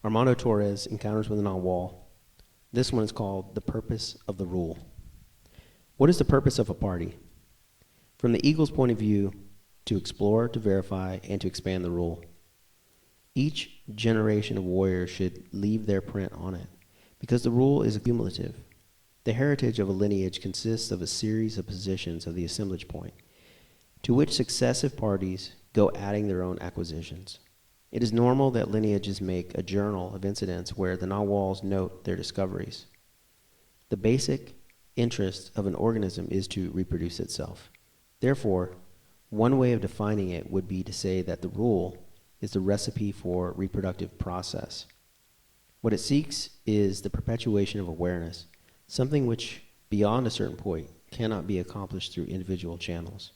Armando Torres, Encounters with the NAGUAL. This one is called The Purpose of the Rule. What is the purpose of a party? From the Eagle's point of view, to explore, to verify, and to expand the rule. Each generation of warriors should leave their print on it, because the rule is cumulative. The heritage of a lineage consists of a series of positions of the assemblage point, to which successive parties go adding their own acquisitions. It is normal that lineages make a journal of incidents where the NAGUALs note their discoveries. The basic interest of an organism is to reproduce itself. Therefore, one way of defining it would be to say that the rule is the recipe for reproductive process. What it seeks is the perpetuation of awareness, something which, beyond a certain point, cannot be accomplished through individual channels.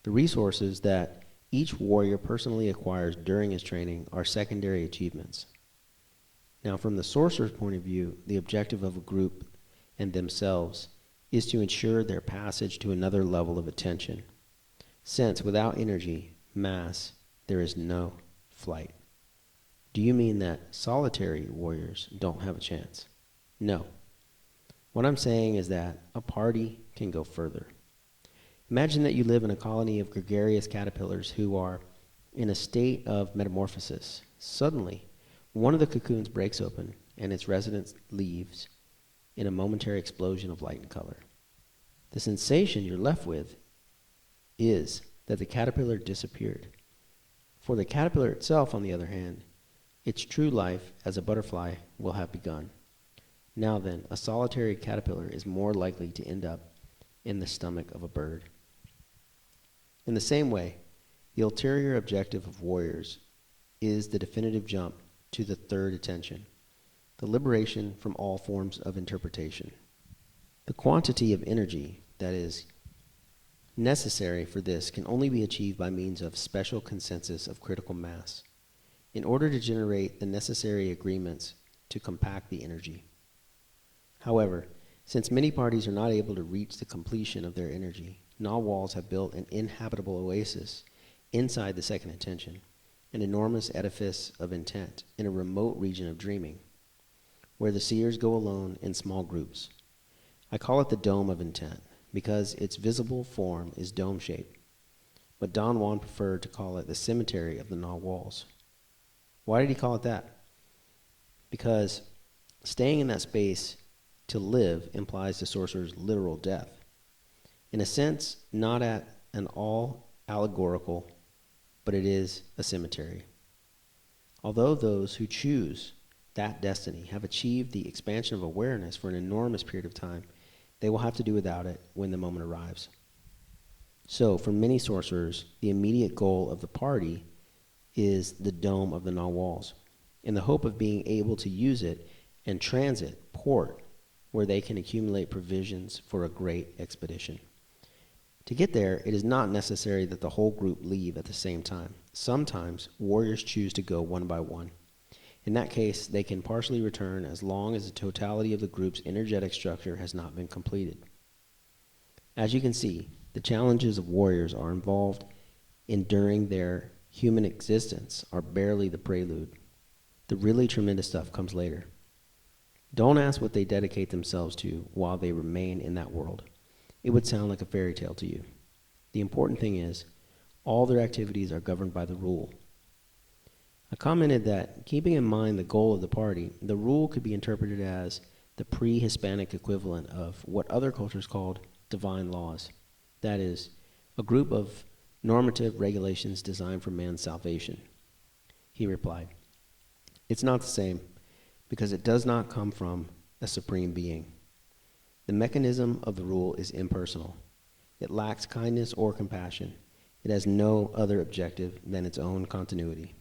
The resources that each warrior personally acquires during his training are secondary achievements. Now, from the sorcerer's point of view, the objective of a group and themselves is to ensure their passage to another level of attention, since without energy, mass, there is no flight. Do you mean that solitary warriors don't have a chance? No. What I'm saying is that a party can go further. Imagine that you live in a colony of gregarious caterpillars who are in a state of metamorphosis. Suddenly, one of the cocoons breaks open and its resident leaves in a momentary explosion of light and color. The sensation you're left with is that the caterpillar disappeared. For the caterpillar itself, on the other hand, its true life as a butterfly will have begun. Now then, a solitary caterpillar is more likely to end up in the stomach of a bird. In the same way, the ulterior objective of warriors is the definitive jump to the third attention, the liberation from all forms of interpretation. The quantity of energy that is necessary for this can only be achieved by means of special consensus of critical mass, in order to generate the necessary agreements to compact the energy. However, since many parties are not able to reach the completion of their energy, NAGUALs have built an inhabitable oasis inside the second attention, an enormous edifice of intent in a remote region of dreaming, where the seers go alone in small groups. I call it the dome of intent, because its visible form is dome-shaped, but Don Juan preferred to call it the cemetery of the NAGUALs. Why did he call it that? Because staying in that space to live implies the sorcerer's literal death. In a sense, not at an all allegorical, but it is a cemetery. Although those who choose that destiny have achieved the expansion of awareness for an enormous period of time, they will have to do without it when the moment arrives. So, for many sorcerers, the immediate goal of the party is the dome of the NAGUALs, in the hope of being able to use it and transit, port, where they can accumulate provisions for a great expedition. To get there, it is not necessary that the whole group leave at the same time. Sometimes, warriors choose to go one by one. In that case, they can partially return as long as the totality of the group's energetic structure has not been completed. As you can see, the challenges of warriors are involved in during their human existence are barely the prelude. The really tremendous stuff comes later. Don't ask what they dedicate themselves to while they remain in that world. It would sound like a fairy tale to you. The important thing is, all their activities are governed by the rule. I commented that, keeping in mind the goal of the party, the rule could be interpreted as the pre-Hispanic equivalent of what other cultures called divine laws. That is, a group of normative regulations designed for man's salvation. He replied, "It's not the same, because it does not come from a supreme being. The mechanism of the rule is impersonal. It lacks kindness or compassion. It has no other objective than its own continuity."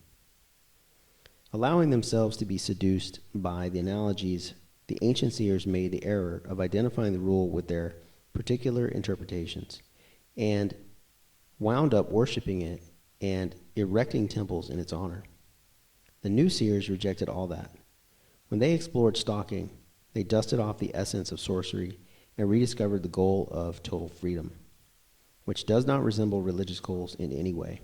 Allowing themselves to be seduced by the analogies, the ancient seers made the error of identifying the rule with their particular interpretations, and wound up worshiping it and erecting temples in its honor. The new seers rejected all that. When they explored stalking, they dusted off the essence of sorcery and rediscovered the goal of total freedom, which does not resemble religious goals in any way.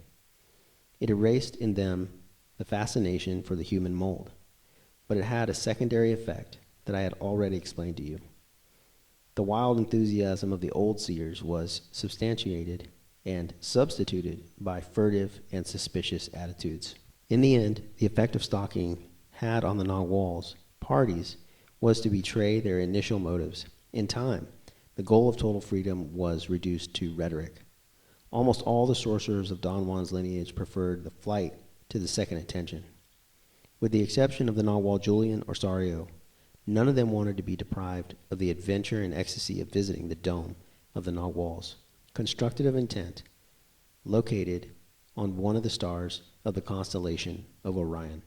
It erased in them the fascination for the human mold. but it had a secondary effect that I had already explained to you. The wild enthusiasm of the old seers was substantiated and substituted by furtive and suspicious attitudes. In the end, the effect of stalking had on the NAGUAL's parties was to betray their initial motives. In time, the goal of total freedom was reduced to rhetoric. Almost all the sorcerers of Don Juan's lineage preferred the flight to the second intention. With the exception of the NAGUAL Julian or Sario, none of them wanted to be deprived of the adventure and ecstasy of visiting the dome of the NAGUALs, constructed of intent, located on one of the stars of the constellation of Orion.